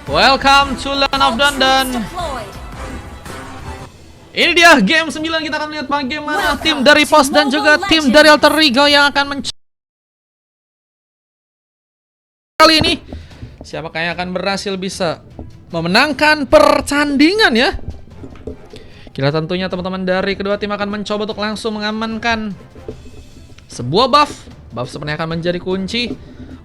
Welcome to Land of London. Ini dia game 9. Kita akan lihat bagaimana tim dari POS dan juga tim dari Alter Ego yang akan kali ini. Siapakah yang akan berhasil bisa memenangkan pertandingan ya? Kita tentunya teman-teman dari kedua tim akan mencoba untuk langsung mengamankan sebuah buff. Buff sebenarnya akan menjadi kunci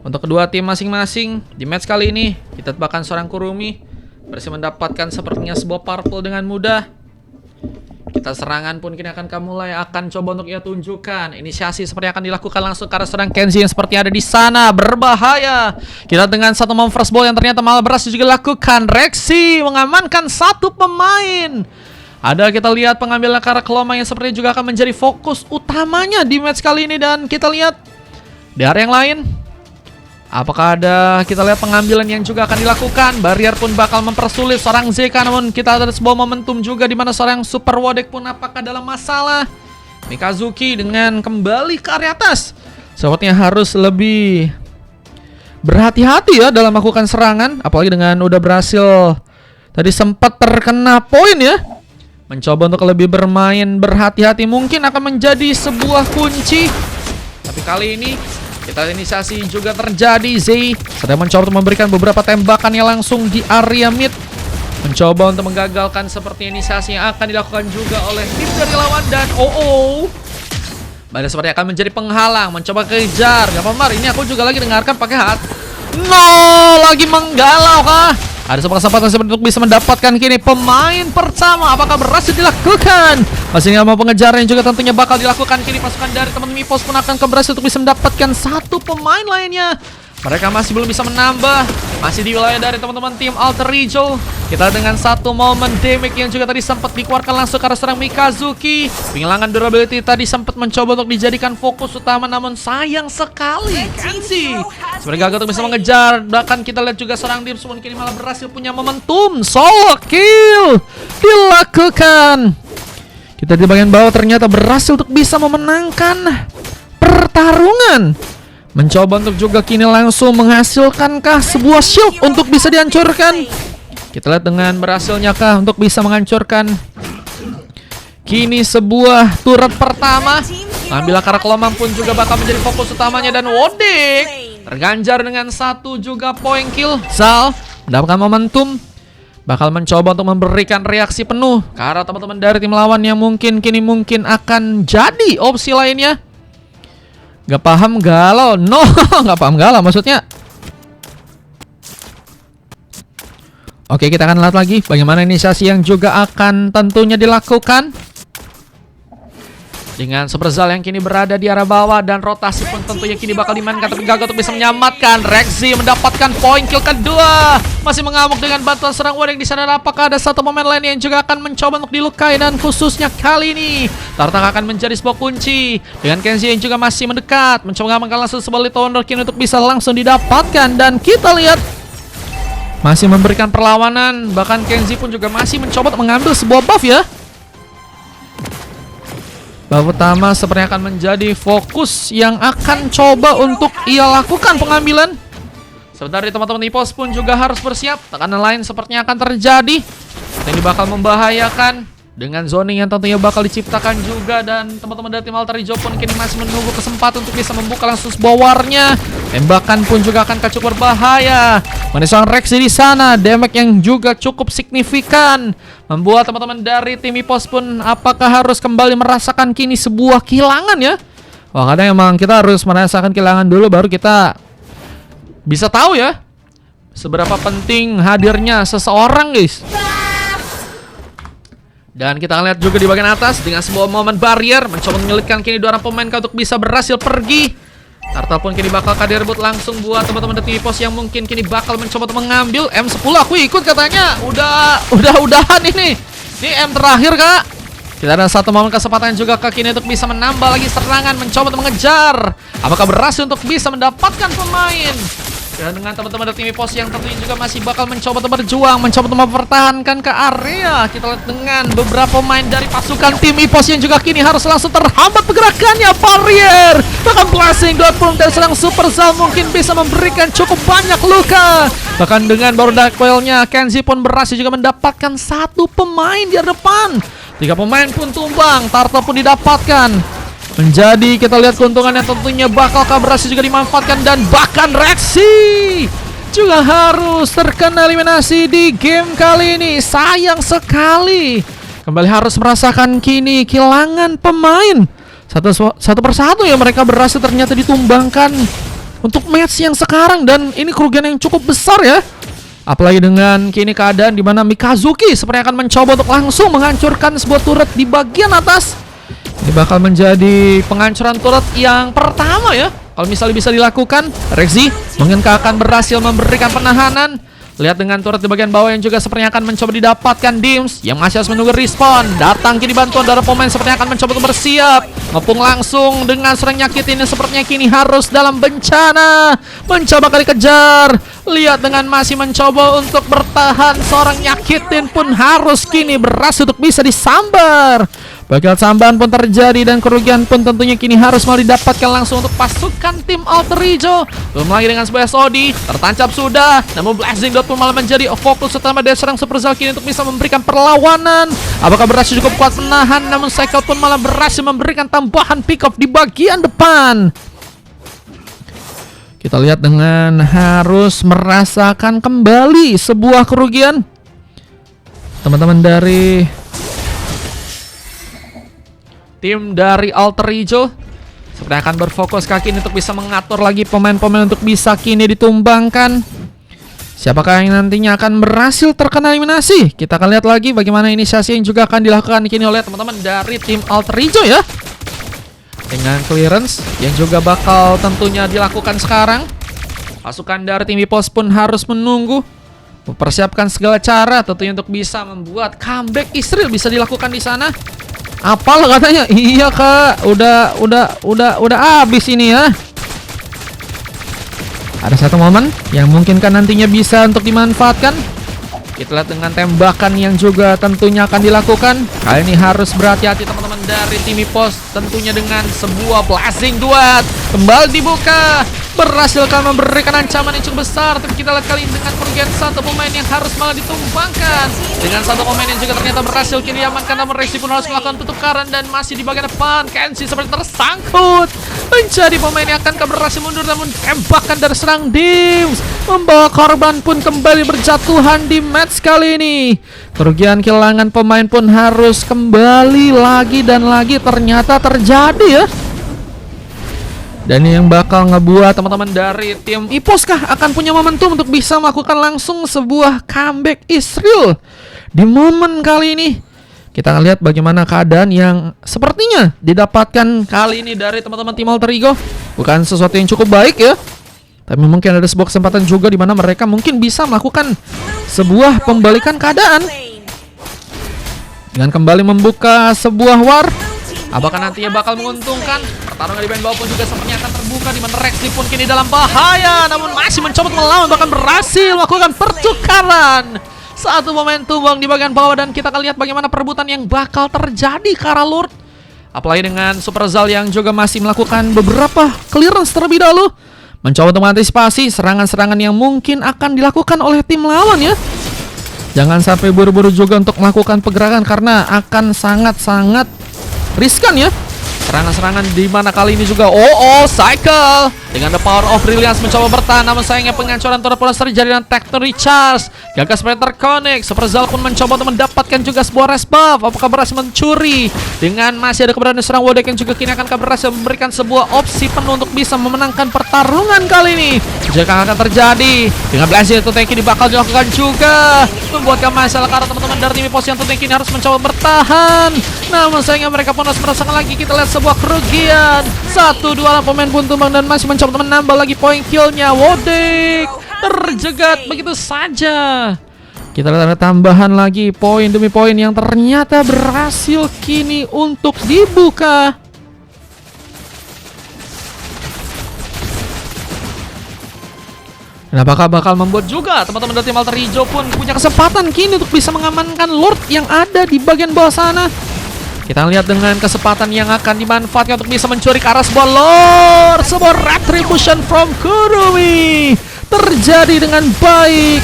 untuk kedua tim masing-masing. Di match kali ini kita tebakan seorang Kurumi berhasil mendapatkan sepertinya sebuah purple dengan mudah. Kita serangan pun kini akan mulai akan coba untuk ia tunjukkan. Inisiasi seperti akan dilakukan langsung karena seorang Kenzie yang seperti ada di sana berbahaya. Kita dengan satu mom first ball yang ternyata malah berhasil juga dilakukan. Rexy mengamankan satu pemain. Ada kita lihat pengambilan Kara Keloma yang sepertinya juga akan menjadi fokus utamanya di match kali ini. Dan kita lihat di area yang lain, apakah ada kita lihat pengambilan yang juga akan dilakukan. Barrier pun bakal mempersulit seorang Zeka. Namun kita ada sebuah momentum juga di mana seorang Super Wodek pun apakah dalam masalah. Mikazuki dengan kembali ke area atas sepertinya harus lebih berhati-hati ya dalam melakukan serangan. Apalagi dengan udah berhasil tadi sempat terkena poin ya. Mencoba untuk lebih bermain berhati-hati mungkin akan menjadi sebuah kunci. Tapi kali ini kita inisiasi juga terjadi. Zay sedang mencoba untuk memberikan beberapa tembakannya langsung di area mid. Mencoba untuk menggagalkan seperti inisiasi yang akan dilakukan juga oleh tim dari lawan. Dan Bada seperti akan menjadi penghalang. Mencoba kejar. Gak apa-apa, ini aku juga lagi dengarkan pakai hat. No, lagi menggalau kah? Ada sebuah kesempatan untuk bisa mendapatkan kini pemain pertama. Apakah berhasil dilakukan? Masih nggak mau pengejaran yang juga tentunya bakal dilakukan. Kini pasukan dari teman-teman Mipos pun akan berhasil untuk bisa mendapatkan satu pemain lainnya. Mereka masih belum bisa menambah. Masih di wilayah dari teman-teman tim Alter Ego. Kita dengan satu momen damage yang juga tadi sempat dikeluarkan langsung karena serang Mikazuki. Penghilangan durability tadi sempat mencoba untuk dijadikan fokus utama. Namun sayang sekali Kenzie seperti gagal untuk bisa mengejar. Bahkan kita lihat juga seorang Dims pun kini malah berhasil punya momentum. Solo kill dilakukan. Kita di bagian bawah ternyata berhasil untuk bisa memenangkan pertarungan. Mencoba untuk juga kini langsung menghasilkankah sebuah shield untuk bisa dihancurkan. Kita lihat dengan berhasilnya kah untuk bisa menghancurkan kini sebuah turret pertama. Ambil Kara Keloma pun juga bakal menjadi fokus utamanya. Dan Wodek terganjar dengan satu juga point kill. Zal mendapatkan momentum, bakal mencoba untuk memberikan reaksi penuh karena teman-teman dari tim lawan yang mungkin akan jadi opsi lainnya. Gak paham galau. No, gak paham galau maksudnya. Oke, kita akan lihat lagi bagaimana inisiasi yang juga akan tentunya dilakukan. Dengan Super Zal yang kini berada di arah bawah. Dan rotasi pun tentunya kini bakal dimainkan. Tapi gagal untuk bisa menyamatkan. Rexy mendapatkan poin kill kedua. Masih mengamuk dengan bantuan serang Wodek di sana. Apakah ada satu pemain lain yang juga akan mencoba untuk dilukai. Dan khususnya kali ini Tartak akan menjadi sebuah kunci. Dengan Kenzie yang juga masih mendekat. Mencoba mengamankan langsung sebuah Little Wonderkin untuk bisa langsung didapatkan. Dan kita lihat masih memberikan perlawanan. Bahkan Kenzie pun juga masih mencoba untuk mengambil sebuah buff ya. Buff utama sepertinya akan menjadi fokus yang akan coba untuk ia lakukan pengambilan. Sebentar teman-teman Ipos pun juga harus bersiap. Tekanan lain sepertinya akan terjadi. Ini bakal membahayakan dengan zoning yang tentunya bakal diciptakan juga. Dan teman-teman dari tim Alter Ego pun kini masih menunggu kesempatan untuk bisa membuka langsung sebuah warnya. Tembakan pun juga akan cukup berbahaya. Menisang Rexy di sana, damage yang juga cukup signifikan membuat teman-teman dari tim Ipos pun apakah harus kembali merasakan kini sebuah kehilangan ya. Wah, kadang emang kita harus merasakan kehilangan dulu baru kita bisa tahu ya seberapa penting hadirnya seseorang guys. Dan kita lihat juga di bagian atas dengan sebuah momen barrier mencoba menyulitkan kini dua orang pemain untuk bisa berhasil pergi. Tartal pun kini bakal direbut langsung buat teman-teman dari Pos yang mungkin kini bakal mencoba untuk mengambil M10. Aku ikut katanya. Udahan ini. Ini M terakhir kak. Kita ada satu momen kesempatan juga ke kini untuk bisa menambah lagi serangan, mencoba untuk mengejar. Apakah berhasil untuk bisa mendapatkan pemain? Dan dengan teman-teman dari tim EPOS yang tentunya juga masih bakal mencoba untuk berjuang, mencoba untuk mempertahankan ke area. Kita lihat dengan beberapa pemain dari pasukan tim EPOS yang juga kini harus langsung terhambat pergerakannya. Barrier, bahkan Blessing pun dari serang Supercell mungkin bisa memberikan cukup banyak luka. Bahkan dengan baru Dark Coil-nya, Kenzie pun berhasil juga mendapatkan satu pemain di depan. 3 pemain pun tumbang, Tarta pun didapatkan. Menjadi kita lihat keuntungan yang tentunya bakal berhasil juga dimanfaatkan. Dan bahkan Rexy juga harus terkena eliminasi di game kali ini. Sayang sekali, kembali harus merasakan kini kehilangan pemain. Satu persatu ya mereka berhasil ternyata ditumbangkan untuk match yang sekarang. Dan ini kerugian yang cukup besar ya. Apalagi dengan kini keadaan di mana Mikazuki sepertinya akan mencoba untuk langsung menghancurkan sebuah turret di bagian atas. Ini bakal menjadi penghancuran turret yang pertama ya, kalau misalnya bisa dilakukan. Rexy mungkin akan berhasil memberikan penahanan. Lihat dengan turret di bagian bawah yang juga sepertinya akan mencoba didapatkan. Dims yang masih harus menunggu respawn. Datang kini bantuan dari pemain sepertinya akan mencoba untuk bersiap. Ngepung langsung dengan serang nyakit ini sepertinya kini harus dalam bencana. Mencoba kali kejar. Lihat dengan masih mencoba untuk bertahan. Seorang nyakitin pun harus kini berhasil untuk bisa disambar. Bakal sambahan pun terjadi dan kerugian pun tentunya kini harus malah didapatkan langsung untuk pasukan tim Alter Hijau. Belum lagi dengan sebuah SOD tertancap sudah, namun Blessing pun malah menjadi fokus utama dari serang Supercell kini untuk bisa memberikan perlawanan. Apakah berhasil cukup kuat menahan, namun Cycle pun malah berhasil memberikan tambahan pick off di bagian depan. Kita lihat dengan harus merasakan kembali sebuah kerugian. Teman-teman dari tim dari Alter Hijau seperti akan berfokus kaki ini untuk bisa mengatur lagi pemain-pemain untuk bisa kini ditumbangkan. Siapakah yang nantinya akan berhasil terkena eliminasi? Kita akan lihat lagi bagaimana inisiasi yang juga akan dilakukan kini oleh teman-teman dari tim Alter Hijau ya. Dengan clearance yang juga bakal tentunya dilakukan sekarang. Pasukan dari tim EPOS pun harus menunggu, mempersiapkan segala cara tentunya untuk bisa membuat comeback Israel bisa dilakukan di sana. Apal katanya? Iya kak, udah habis ini ya. Ada satu momen yang mungkin kan nantinya bisa untuk dimanfaatkan. Kita lihat dengan tembakan yang juga tentunya akan dilakukan. Kali ini harus berhati-hati teman-teman dari tim EPOS. Tentunya dengan sebuah Blessing duet kembali dibuka. Berhasil kan memberikan ancaman yang cukup besar. Tapi kita lihat kali ini dengan kerugian satu pemain yang harus malah ditumbangkan. Dengan satu pemain yang juga ternyata berhasil kini diamankan, namun Rexy pun harus melakukan tutukan. Dan masih di bagian depan Kenzie seperti tersangkut. Menjadi pemain yang akan berhasil mundur, namun tembakan dari serang Dims membawa korban pun kembali berjatuhan di match kali ini. Kerugian kehilangan pemain pun harus kembali lagi dan lagi ternyata terjadi ya. Dan yang bakal ngebuat teman-teman dari tim EPOS kah akan punya momentum untuk bisa melakukan langsung sebuah comeback Israel di momen kali ini. Kita akan lihat bagaimana keadaan yang sepertinya didapatkan kali ini dari teman-teman tim Alter Hijau. Bukan sesuatu yang cukup baik ya, tapi mungkin ada sebuah kesempatan juga di mana mereka mungkin bisa melakukan sebuah pembalikan keadaan dengan kembali membuka sebuah war. Apakah nantinya bakal menguntungkan? Pertarungan di bawah pun juga sepertinya akan terbuka, di mana Rexy pun kini dalam bahaya, namun masih mencoba melawan, bahkan berhasil melakukan pertukaran. Satu pemain tumbang di bagian bawah dan kita akan lihat bagaimana perebutan yang bakal terjadi ke arah Lord. Apalagi dengan Supercell yang juga masih melakukan beberapa clearance terlebih dahulu, mencoba untuk mengantisipasi serangan-serangan yang mungkin akan dilakukan oleh tim lawan ya. Jangan sampai buru-buru juga untuk melakukan pergerakan karena akan sangat-sangat riskan ya. Serangan-serangan di mana kali ini juga Cycle dengan the power of brilliance mencoba bertahan, namun sayangnya penghancuran turret pun terjadi dan Tector Recharge gagal seperti terconnect. Supercell pun mencoba untuk mendapatkan juga sebuah rest buff. Apakah berhasil mencuri? Dengan masih ada keberadaan serang Wodek yang juga kini akan berhasil memberikan sebuah opsi penuh untuk bisa memenangkan pertarungan kali ini. Jika akan terjadi dengan Blessing itu tanki bakal dilakukan juga, membuatkan masalah karena teman-teman dari tim EPOS yang tanki ini harus mencoba bertahan. Namun sayangnya mereka pun harus merasakan lagi. Kita lihat sebuah kerugian 1-2 pemain pun tumbang dan masih mencoba menambah lagi poin killnya. Wodek terjegat begitu saja. Kita lihat ada tambahan lagi poin demi poin yang ternyata berhasil kini untuk dibuka. Dan apakah bakal membuat juga teman-teman dari tim Alter Hijau pun punya kesempatan kini untuk bisa mengamankan Lord yang ada di bagian bawah sana. Kita lihat dengan kesempatan yang akan dimanfaatkan untuk bisa mencuri ke arah sebuah Lord. Sebuah retribution from Kurumi terjadi dengan baik.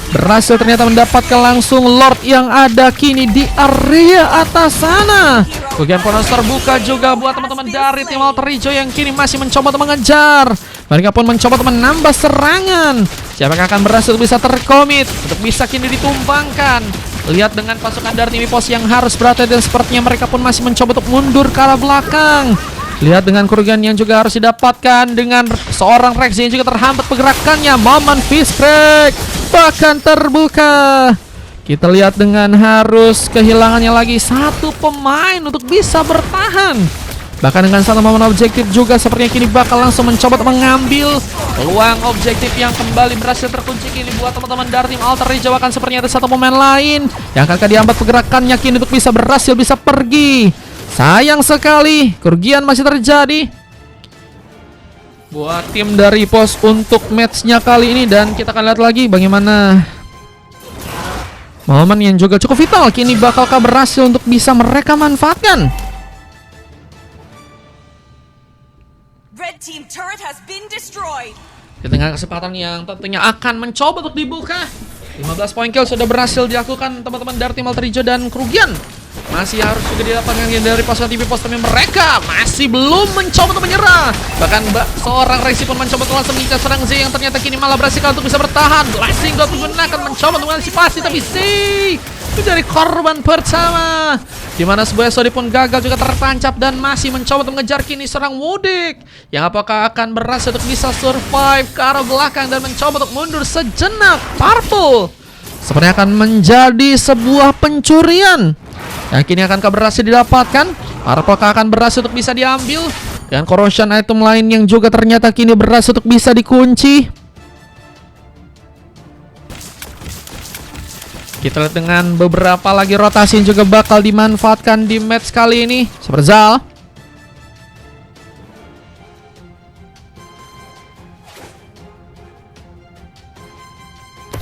Berhasil ternyata mendapatkan langsung Lord yang ada kini di area atas sana. Bagian bonus terbuka juga buat teman-teman dari tim Alter Hijau yang kini masih mencoba untuk mengejar. Mereka pun mencoba untuk menambah serangan. Siapa yang akan berhasil bisa terkomit untuk bisa kini ditumbangkan. Lihat dengan pasukan dari tim EPOS yang harus berhati-hati dan sepertinya mereka pun masih mencoba untuk mundur ke arah belakang. Lihat dengan kerugian yang juga harus didapatkan dengan seorang Rex yang juga terhambat pergerakannya. Momen fist break bahkan terbuka. Kita lihat dengan harus kehilangannya lagi satu pemain untuk bisa bertahan. Bahkan dengan satu momen objektif juga sepertinya kini bakal langsung mencoba mengambil peluang objektif yang kembali berhasil terkunci kini buat teman-teman dari tim Alter Hijau. Akan sepertinya ada satu pemain lain yang akan dihambat pergerakannya kini untuk bisa berhasil bisa pergi. Sayang sekali kerugian masih terjadi buat tim dari EPOS untuk matchnya kali ini. Dan kita akan lihat lagi bagaimana momen yang juga cukup vital kini bakalkah berhasil untuk bisa mereka manfaatkan. Red team turret has been destroyed. Di tengah kesempatan yang tentunya akan mencoba untuk dibuka, 15 poin kill sudah berhasil dilakukan teman-teman dari tim Alter Hijau dan kerugian masih harus juga didapatkan dari pasukan tim EPOS, tapi mereka masih belum mencoba untuk menyerah. Bahkan seorang Rexy pun mencoba untuk langsung mengincar serang Z yang ternyata kini malah berhasil untuk bisa bertahan. Blessing God menggunakan mencoba untuk mengantisipasi, tapi Z menjadi korban pertama, dimana sebuah SOD pun gagal juga tertancap dan masih mencoba untuk mengejar kini serang Mudik yang apakah akan berhasil untuk bisa survive ke arah belakang dan mencoba untuk mundur sejenak. Purple sepertinya akan menjadi sebuah pencurian yang kini akan berhasil didapatkan. Purple akan berhasil untuk bisa diambil dan corrosion item lain yang juga ternyata kini berhasil untuk bisa dikunci. Kita lihat dengan beberapa lagi rotasi yang juga bakal dimanfaatkan di match kali ini. Seperzal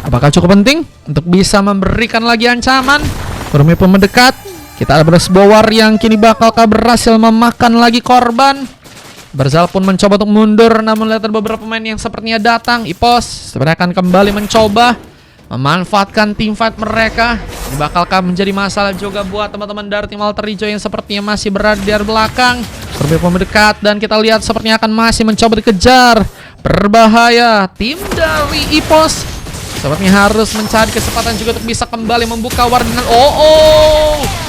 apakah cukup penting untuk bisa memberikan lagi ancaman? Kurumi pun mendekat. Kita ada Bowar yang kini bakalkah berhasil memakan lagi korban. Berzal pun mencoba untuk mundur, namun lihat beberapa pemain yang sepertinya datang. EPOS sebenarnya akan kembali mencoba memanfaatkan team fight mereka. Ini bakalkah menjadi masalah juga buat teman-teman dari tim Alter Hijau yang sepertinya masih berada di belakang. Kurumi pun mendekat dan kita lihat sepertinya akan masih mencoba dikejar. Berbahaya tim dari EPOS sepertinya harus mencari kesempatan juga untuk bisa kembali membuka war dengan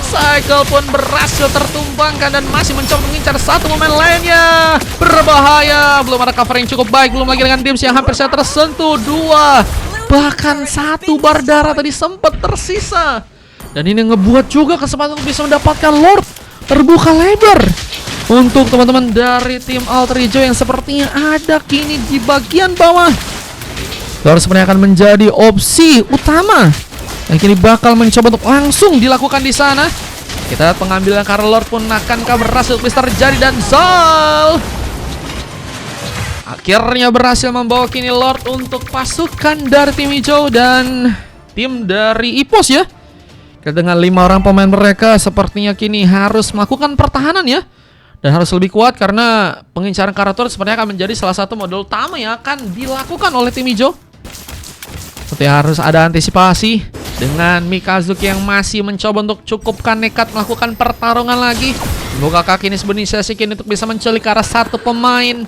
Cycle pun berhasil tertumbangkan dan masih mencoba mengincar satu momen lainnya. Berbahaya, belum ada cover yang cukup baik, belum lagi dengan Dims yang hampir saja tersentuh. Dua, bahkan satu bar darah tadi sempat tersisa. Dan ini ngebuat juga kesempatan untuk bisa mendapatkan Lord terbuka lebar untuk teman-teman dari tim Alter Hijau yang sepertinya ada kini di bagian bawah. Lord sebenarnya akan menjadi opsi utama yang kini bakal mencoba untuk langsung dilakukan di sana. Kita lihat pengambilan karena Lord pun akankah berhasil bisa terjadi dan Zal akhirnya berhasil membawa kini Lord untuk pasukan dari tim hijau dan tim dari EPOS ya. Kita dengan 5 orang pemain mereka sepertinya kini harus melakukan pertahanan ya. Dan harus lebih kuat karena pengincaran karakter sebenarnya akan menjadi salah satu modul utama yang akan dilakukan oleh tim hijau. Seperti harus ada antisipasi dengan Mikazuki yang masih mencoba untuk cukupkan nekat melakukan pertarungan lagi. Semoga kaki ini sebenarnya kini untuk bisa menculik ke arah satu pemain.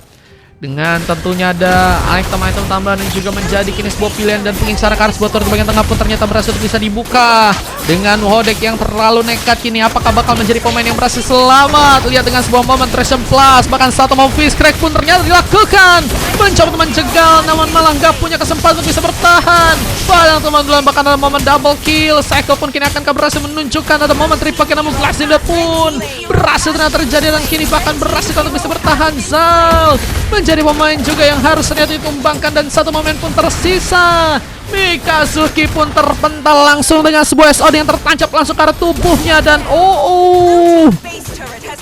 Dengan tentunya ada item-item tambahan yang juga menjadi kini sebuah pilihan. Dan pengincaran karis botol di bagian tengah pun ternyata berhasil bisa dibuka dengan Hodek yang terlalu nekat kini. Apakah bakal menjadi pemain yang berhasil selamat? Lihat dengan sebuah momen Treasure Plus, bahkan satu momen Fist Crack pun ternyata dilakukan. Mencoba teman jegal, namun malah nggak punya kesempatan untuk bisa bertahan. Padahal teman-teman bahkan ada momen double kill. Cycle pun kini akan berhasil menunjukkan ada momen triple kill, namun Glass Dinda pun berhasil ternyata terjadi dan kini bahkan berhasil untuk bisa bertahan. Zal menjadi pemain juga yang harus ternyata ditumbangkan dan satu momen pun tersisa. Mikazuki pun terpental langsung dengan sebuah SOD yang tertancap langsung ke arah tubuhnya dan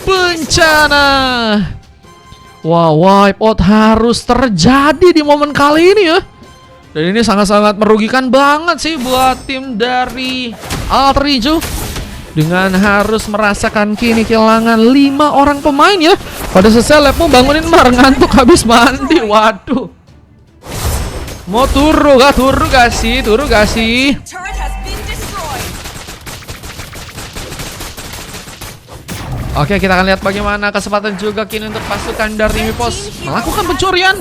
bencana. Wow, wipeout harus terjadi di momen kali ini ya. Dan ini sangat-sangat merugikan banget sih buat tim dari Alter Hijau, dengan harus merasakan kini kehilangan 5 orang pemain ya. Pada selesai lab mau bangunin Mar, ngantuk habis mandi. Waduh. Mau turu gak sih? Turret has been destroyed. Oke, kita akan lihat bagaimana kesempatan juga kini untuk pasukan dari Mipos melakukan pencurian.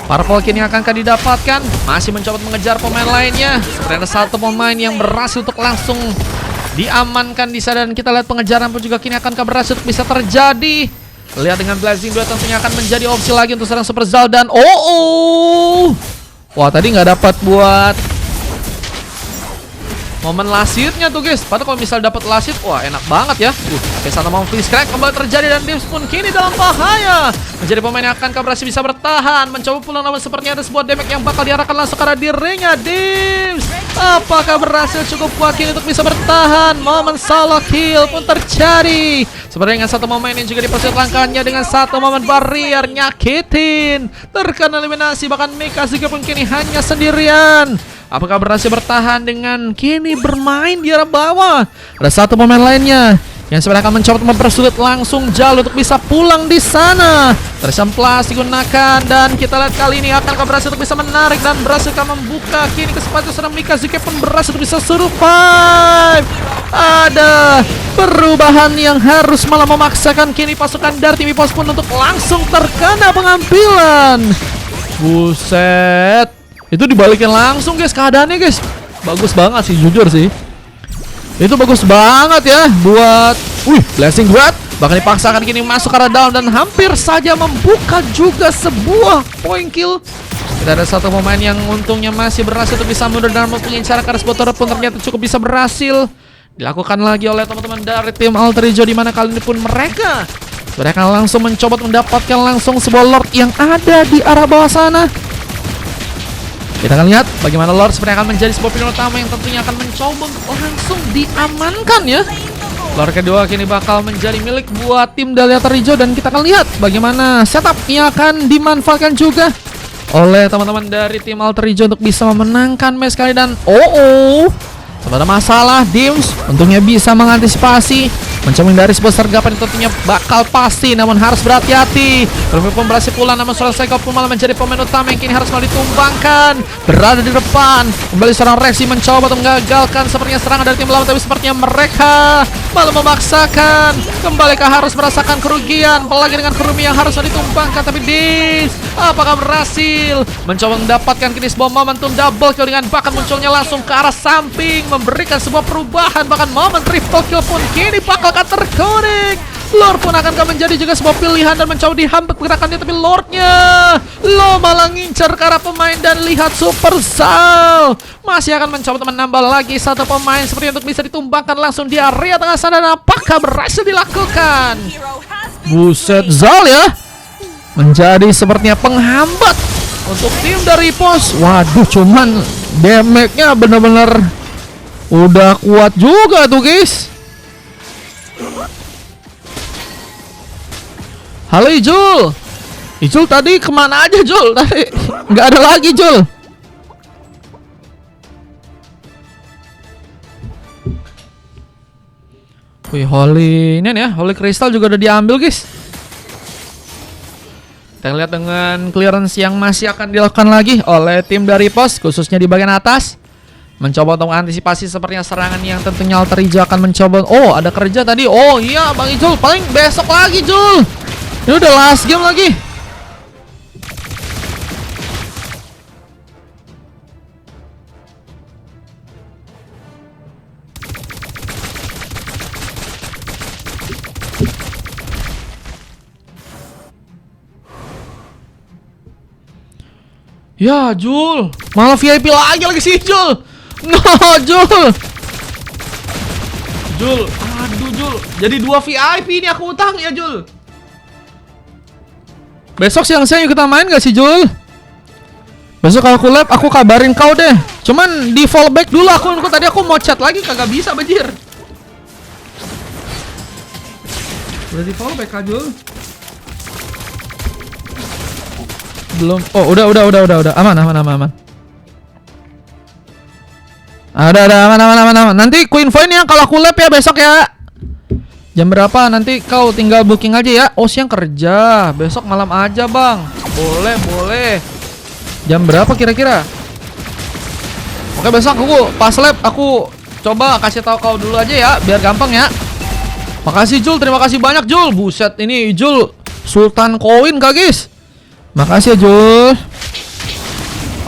Purple kini akan didapatkan. Masih mencoba mengejar pemain lainnya. Seperti ada satu pemain yang berhasil untuk langsung diamankan di sana. Dan kita lihat pengejaran pun juga kini akan berhasil untuk bisa terjadi. Lihat dengan Blazing 2 tentunya akan menjadi opsi lagi untuk serang Super Zal. Dan wah, tadi nggak dapat buat momen lasitnya tuh guys. Padahal kalau misal dapat lasit, wah enak banget ya. Kesana mau freeze crack kembali terjadi dan Dims pun kini dalam bahaya. Menjadi pemain yang akan berhasil bisa bertahan. Mencoba pulang namun sepertinya ada sebuah damage yang bakal diarahkan langsung ke arah dirinya. Dims, apakah berhasil cukup kuat kini untuk bisa bertahan? Momen solo kill pun terjadi. Seperti dengan satu momen yang juga dipersulit langkahnya dengan satu momen barrier nyakitin. Terkena eliminasi bahkan Mikazuki pun kini hanya sendirian. Apakah berhasil bertahan dengan kini bermain di arah bawah? Ada satu pemain lainnya yang sebenarnya akan mencoba mempersulit langsung jalur untuk bisa pulang di sana. Tersemplas digunakan dan kita lihat kali ini akan berhasil untuk bisa menarik dan berhasil membuka kini kesempatan serang Mikazuki pun berhasil untuk bisa survive. Ada perubahan yang harus malah memaksakan kini pasukan dari tim Mipos pun untuk langsung terkena pengambilan. Buset. Itu dibalikin langsung guys keadaannya guys. Bagus banget sih, jujur sih. Itu bagus banget ya buat Blessing Guard. Bahkan dipaksakan kini masuk ke arah down dan hampir saja membuka juga sebuah point kill. Tidak ada satu pemain yang untungnya masih berhasil untuk bisa mundur dan mempunyai cara keras buat pun ternyata cukup bisa berhasil dilakukan lagi oleh teman-teman dari tim Alter Hijau, di mana kali ini pun mereka langsung mencoba mendapatkan langsung sebuah Lord yang ada di arah bawah sana. Kita akan lihat bagaimana Lord sebenarnya akan menjadi sebuah pilihan utama yang tentunya akan mencoba langsung diamankan ya. Lord kedua kini bakal menjadi milik buat tim dari Alter Hijau dan kita akan lihat bagaimana setup yang akan dimanfaatkan juga oleh teman-teman dari tim Alter Hijau untuk bisa memenangkan match kali. Dan ada masalah Dims untungnya bisa mengantisipasi, mencoba dari sebuah sergapan yang tentunya bakal pasti, namun harus berhati-hati. Belum pun berhasil pulang, namun seorang Psycho pun malah menjadi pemain utama yang kini harus malah ditumbangkan. Berada di depan, kembali seorang Rexy mencoba untuk menggagalkan sepertinya serangan dari tim lawan, tapi sepertinya mereka malah memaksakan. Kembalikah harus merasakan kerugian, apalagi dengan Kurumi yang harus ditumbangkan. Tapi Dims, apakah berhasil mencoba mendapatkan kini sebuah momentum double kill dengan bahkan munculnya langsung ke arah samping, memberikan sebuah perubahan. Bahkan momen triple kill pun kini bakal akan terkonek. Lord pun akan menjadi juga sebuah pilihan dan mencoba dihambat gerakannya, tapi Lordnya malah ngincar ke arah pemain. Dan lihat Super Zal masih akan mencoba menambah lagi satu pemain seperti untuk bisa ditumbangkan langsung di area tengah sana. Dan apakah berhasil dilakukan? Buset, Zal ya menjadi sepertinya penghambat untuk tim dari Pos. Waduh, cuman damage-nya bener-bener udah kuat juga tuh guys. Halo Ijul. Ijul tadi kemana aja Jul? Tadi nggak ada lagi Jul. Wih, Holy ini ya, Holy Crystal juga udah diambil guys. Kita lihat dengan clearance yang masih akan dilakukan lagi oleh tim dari Pos, khususnya di bagian atas, mencoba untuk mengantisipasi sepertinya serangan yang tentunya Alter Hijau akan mencoba. Oh, ada kerja tadi. Oh iya Bang Ijul, paling besok lagi Jul. Ini udah last game lagi. Ya Jul, malah VIP lagi sih Jul. No Jul. Aduh Jul, jadi 2 VIP ini aku utang ya Jul. Besok siang-siang kita main gak sih Jul? Besok kalau aku lab aku kabarin kau deh. Cuman di fallback dulu aku tadi aku mau chat lagi kagak bisa banjir. Udah di fallback kah Jul? Belum. Oh, udah. Aman. Ada aman. Nanti ku infoin ya kalau aku lab ya besok ya. Jam berapa nanti kau tinggal booking aja ya. Oh siang kerja, besok malam aja bang. Boleh. Jam berapa kira-kira? Oke besok aku pas lab aku coba kasih tahu kau dulu aja ya, biar gampang ya. Makasih Jul, terima kasih banyak Jul. Buset ini Jul Sultan koin kak guys. Makasih ya Jul.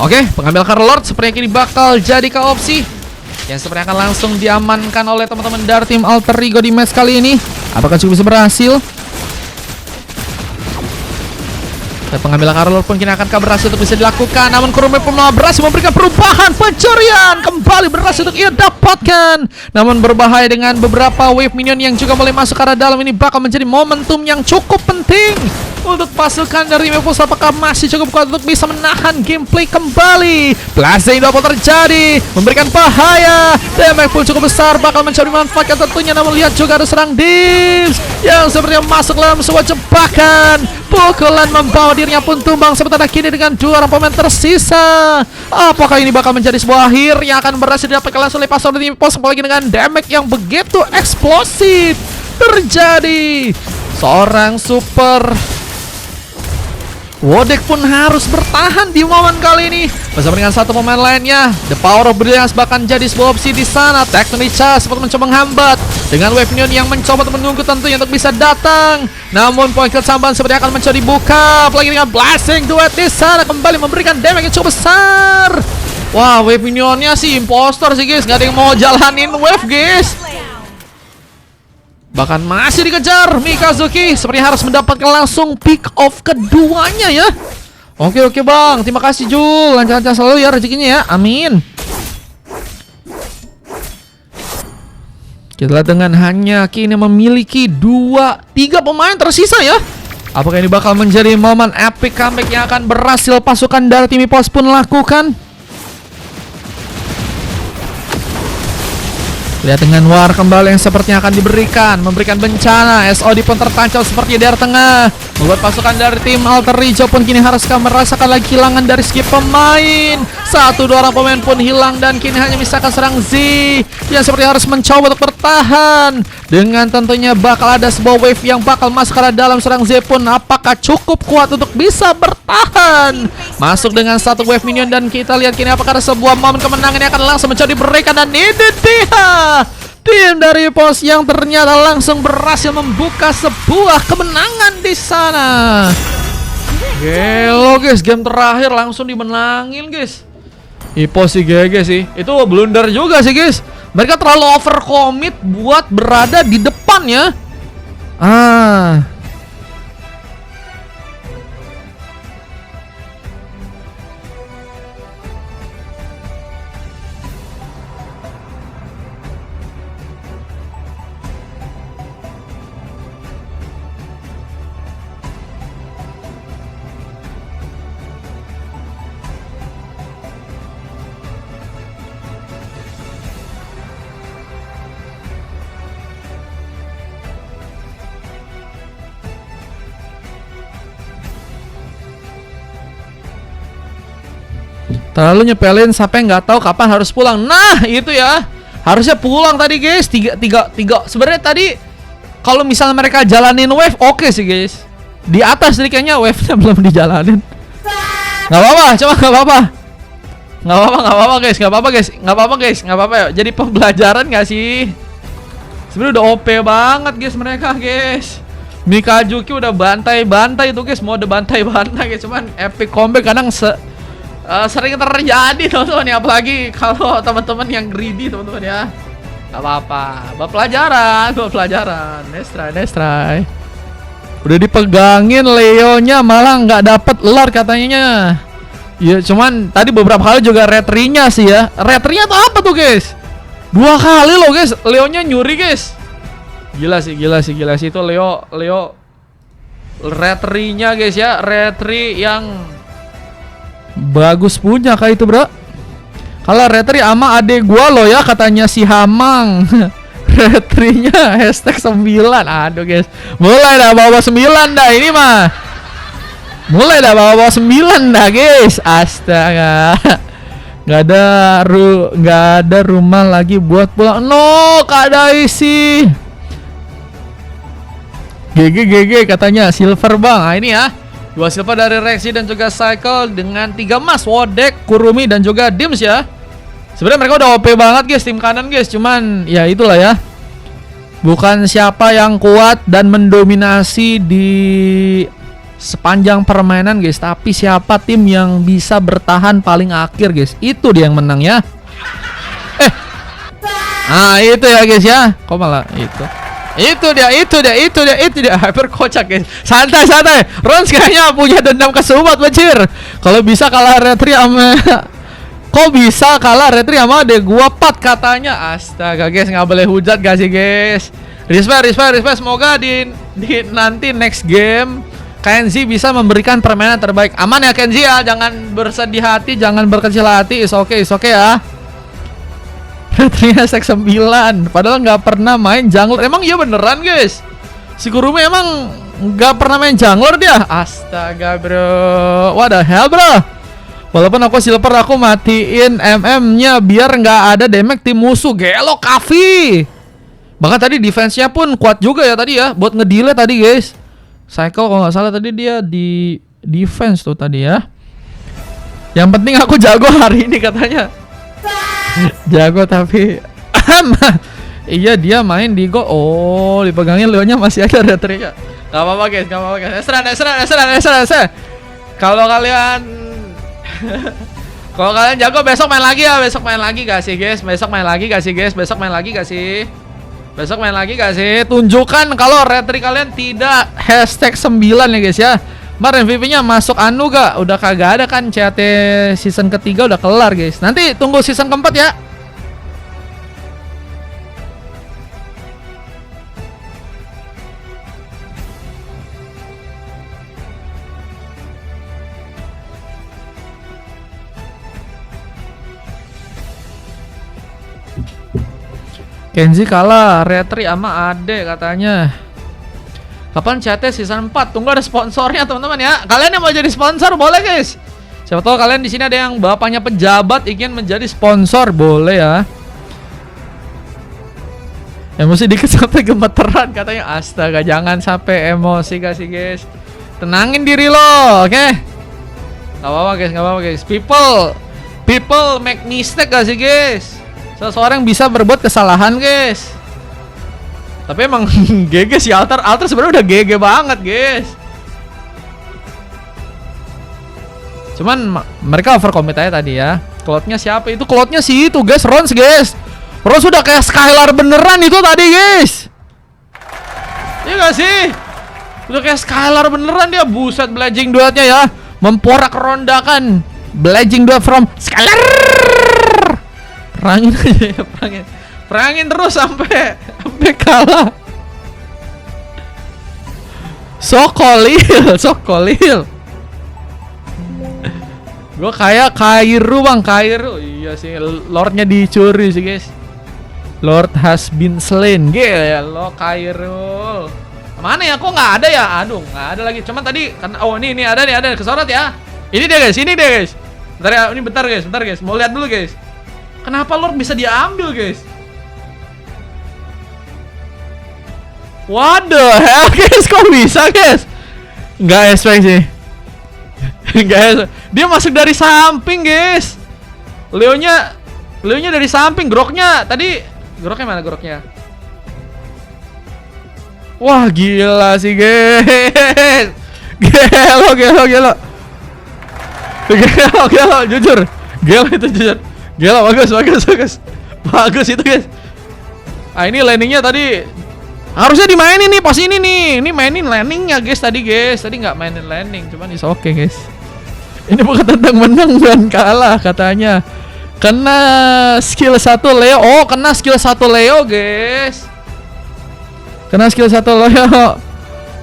Oke, pengambil Card Lord sepertinya kini bakal jadi ke opsi yang sepertinya akan langsung diamankan oleh teman-teman dari tim Alter Ego di match kali ini. Apakah cukup bisa berhasil? Pengambilan Card Lord pun kini akan berhasil untuk bisa dilakukan. Namun Kurume pun berhasil memberikan perubahan. Pencurian kembali berhasil untuk ia dapatkan. Namun berbahaya dengan beberapa wave minion yang juga mulai masuk ke arah dalam. Ini bakal menjadi momentum yang cukup penting untuk pasukan dari Mepus. Apakah masih cukup kuat untuk bisa menahan gameplay kembali? Blasting double terjadi, memberikan bahaya. Damage pun cukup besar, bakal mencari manfaatkan tentunya. Namun lihat juga ada serang Dims yang sepertinya masuk dalam sebuah jebakan. Pukulan membawa dirinya pun tumbang. Sementara kini dengan dua orang pemain tersisa, apakah ini bakal menjadi sebuah akhir yang akan berhasil didapatkan langsung oleh pasukan dari Mepus, apalagi dengan damage yang begitu eksplosif terjadi. Seorang super Wodek pun harus bertahan di momen kali ini bersama dengan satu pemain lainnya. The Power of Brilliance bahkan jadi sebuah opsi di sana. Teknonica sempat mencoba menghambat dengan wave minion yang mencoba untuk menunggu tentunya untuk bisa datang. Namun poin kesamban seperti akan mencoba dibuka. Apalagi dengan Blasting Duet di sana kembali memberikan damage yang cukup besar. Wah, wave minionnya sih impostor sih guys. Gak ada yang mau jalanin wave guys. Bahkan masih dikejar Mikazuki. Sepertinya harus mendapatkan langsung pick off keduanya ya. Oke bang, terima kasih Jul. Lancar-lancar selalu ya rezekinya ya, amin. Kita lihat dengan hanya kini memiliki 3 pemain tersisa ya. Apakah ini bakal menjadi momen epic comeback yang akan berhasil pasukan dari tim Mepus pun lakukan? Lihat dengan war kembali yang sepertinya akan diberikan, memberikan bencana. SOD pun tertancap seperti di tengah, membuat pasukan dari tim Alter Ego pun kini harus merasakan lagi kehilangan dari segi pemain. 1-2 orang pemain pun hilang dan kini hanya misalkan serang Z yang seperti harus mencoba untuk bertahan. Dengan tentunya bakal ada sebuah wave yang bakal masuk ke dalam serang Z pun apakah cukup kuat untuk bisa bertahan? Masuk dengan satu wave minion dan kita lihat kini apakah ada sebuah momen kemenangan yang akan langsung mencoba diberikan. Dan ini dia tim dari Pos yang ternyata langsung berhasil membuka sebuah kemenangan di sana. Gelo guys, game terakhir langsung dimenangin guys. Ipos sih GG sih. Itu blunder juga sih guys. Mereka terlalu overcommit buat berada di depan ya. Terlalu nyepelin sampai nggak tahu kapan harus pulang. Nah itu ya, harusnya pulang tadi guys. Tiga. Sebenarnya tadi kalau misalnya mereka jalanin wave oke sih guys. Di atas nih kayaknya wave-nya belum dijalanin. Nggak apa-apa, coba nggak apa-apa guys. Ya. Jadi pembelajaran nggak sih? Sebenarnya udah OP banget guys mereka guys. Mikazuki udah bantai tuh guys. Mau udah bantai guys. Cuman epic comeback kadang sering terjadi teman-teman ya, apalagi kalau teman-teman yang greedy teman-teman ya. Gak apa-apa, bawa pelajaran. Nice try. Udah dipegangin Leonya malah nggak dapet lord katanya. Ya cuman tadi beberapa kali juga retrinya sih ya. Retrinya tuh apa tuh guys? 2 kali loh guys, Leonya nyuri guys. Gila sih itu Leo retrinya guys ya, retri yang bagus punya kayak itu bro. Kalau retri ama adek gua loh ya katanya si Hamang. Retrinya #9. Aduh guys, mulai dah bawa 9 dah ini mah. Mulai dah bawa 9 dah guys. Astaga. nggak ada rumah lagi buat pulang. No, Kak Daisy. GG katanya silver bang. Nah ini ya, 2 silver dari Rexy dan juga Cycle dengan 3 emas Wodek, Kurumi dan juga Dims ya. Sebenarnya mereka udah OP banget guys tim kanan guys, cuman ya itulah ya. Bukan siapa yang kuat dan mendominasi di sepanjang permainan guys, tapi siapa tim yang bisa bertahan paling akhir guys. Itu dia yang menang ya. Ah itu ya guys ya. Kok malah itu. Itu dia hyper kocak guys. Santai. Rons kayaknya punya dendam ke Subat bajir. Kalau bisa kalah retri sama kok bisa kalah retri sama adek gua 4 katanya. Astaga guys, nggak boleh hujat gak sih guys. Respect. Semoga di nanti next game Kenzi bisa memberikan permainan terbaik. Aman ya Kenzi ya, jangan bersedih hati, jangan berkecil hati. Is okay ya. Retrinya sek 9, padahal nggak pernah main jungler. Emang iya beneran guys? Si Kurumi emang nggak pernah main jungler dia? Astaga bro, what the hell bro? Walaupun aku silver, aku matiin MM-nya biar nggak ada damage tim musuh. Gelo Kavi. Bahkan tadi defense-nya pun kuat juga ya tadi ya, buat ngedelay tadi guys. Cycle kalau nggak salah tadi dia di defense tuh tadi ya. Yang penting aku jago hari ini katanya. Jago tapi iya dia main di go. Oh dipegangin Leonya masih ada retrinya. Gak apa-apa guys. Serang. Kalau kalian jago besok main lagi ya. Besok main lagi gak sih guys? Besok main lagi gak sih? Tunjukkan kalau retri kalian tidak hashtag 9 ya guys ya. Kemarin MVP-nya masuk anu gak? Udah kagak ada kan CAT season ketiga udah kelar guys. Nanti tunggu season keempat ya. Kenzi kalah retri sama Ade katanya. Kapan CAT season 4? Tunggu ada sponsornya teman-teman ya. Kalian yang mau jadi sponsor boleh guys. Siapa tahu kalian di sini ada yang bapaknya pejabat ingin menjadi sponsor, boleh ya. Emosi dikit sampai gemeteran katanya. Astaga, jangan sampai emosi gak sih guys. Tenangin diri lo, oke? Okay? Gak apa-apa guys. People make mistake gak sih guys? Seseorang bisa berbuat kesalahan guys. Tapi emang GG sih Alter sebenarnya udah GG banget guys. Cuman mereka overcommit aja tadi ya. Cloudnya siapa itu? Cloudnya si itu guys, Rons guys. Rons udah kayak Skylar beneran itu tadi guys. Iya gak sih? Udah kayak Skylar beneran dia. Buset blazing duetnya ya. Memporak-rondakan blazing duet from Skylar. Perangin aja ya, perangin terus sampai kalah. Sokolil. Gue kayak Kairu bang, Kairu. Iya sih, Lordnya dicuri sih guys. Lord has been slain. Gila ya lo Kairu. Mana ya? Kok nggak ada ya? Aduh, nggak ada lagi. Cuman tadi kan, oh ini ada kesorot ya. Ini dia guys. Bentar ya, ini bentar guys. Mau lihat dulu guys. Kenapa Lord bisa diambil guys? What the hell guys? Kok bisa guys? Nggak expect sih. Nggak. Dia masuk dari samping guys. Leonya dari samping. Groknya mana groknya? Wah gila sih guys. Gelo. Jujur. Gelo itu jujur. Gila bagus itu guys. Ah ini landingnya tadi harusnya dimainin nih pas ini nih. Ini mainin landingnya guys tadi nggak mainin landing, cuman is oke guys. Ini bukan tentang menang dan kalah katanya. Kena skill 1 Leo. Oh kena skill 1 Leo guys.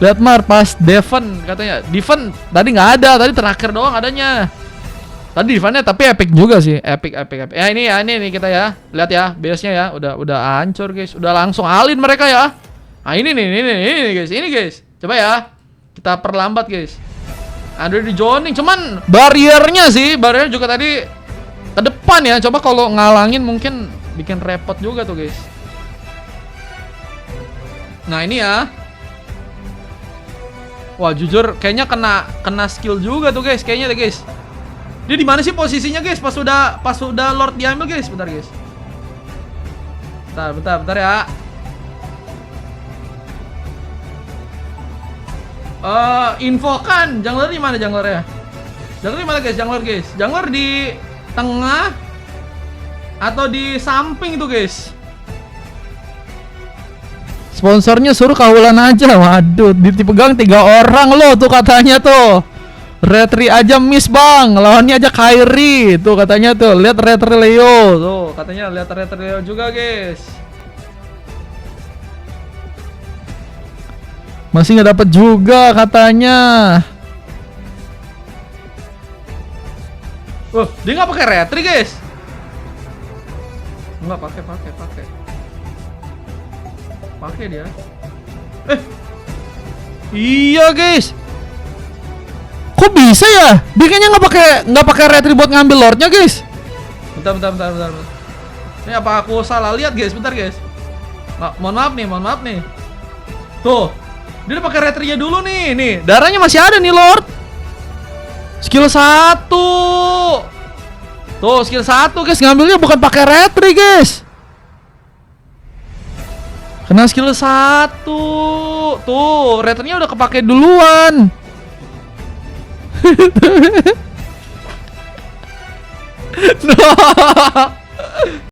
Lihat Mar pas Devon katanya. Devon tadi nggak ada, tadi terakhir doang adanya. Tadi Divannya tapi epic juga sih, epic. Ya ini nih kita ya, lihat ya, base-nya ya, udah hancur guys, udah langsung alin mereka ya. Nah ini guys, coba ya, kita perlambat guys. Ada di zoning, cuman barrier juga tadi ke depan ya. Coba kalau ngalangin mungkin bikin repot juga tuh guys. Nah ini ya. Wah jujur kayaknya kena skill juga tuh guys. Kayaknya deh guys. Dia di mana sih posisinya guys? Pas udah Lord diambil guys. Bentar guys. Bentar ya. Infokan jungler di mana junglernya? Jungler di mana guys? Jungler di tengah atau di samping tuh guys? Sponsornya suruh kawalan aja. Waduh, dipegang 3 orang loh tuh katanya tuh. Retri aja miss bang, lawannya aja Kairi tuh katanya tuh. Lihat Retri Leo tuh, katanya lihat Retri Leo juga guys. Masih nggak dapet juga katanya. Oh, dia nggak pakai Retri guys? Nggak pakai dia. Iya guys. Kok bisa ya? Dia kayaknya nggak pakai Retri buat ngambil Lordnya guys. Bentar. Ini apa aku salah lihat guys? Bentar guys. Mohon maaf nih. Tuh, dia udah pakai Retrinya dulu nih. Nih, darahnya masih ada nih Lord. Skill 1. Tuh, skill 1 guys, ngambilnya bukan pakai Retri guys. Kena skill 1. Tuh, Retrinya udah kepake duluan. No.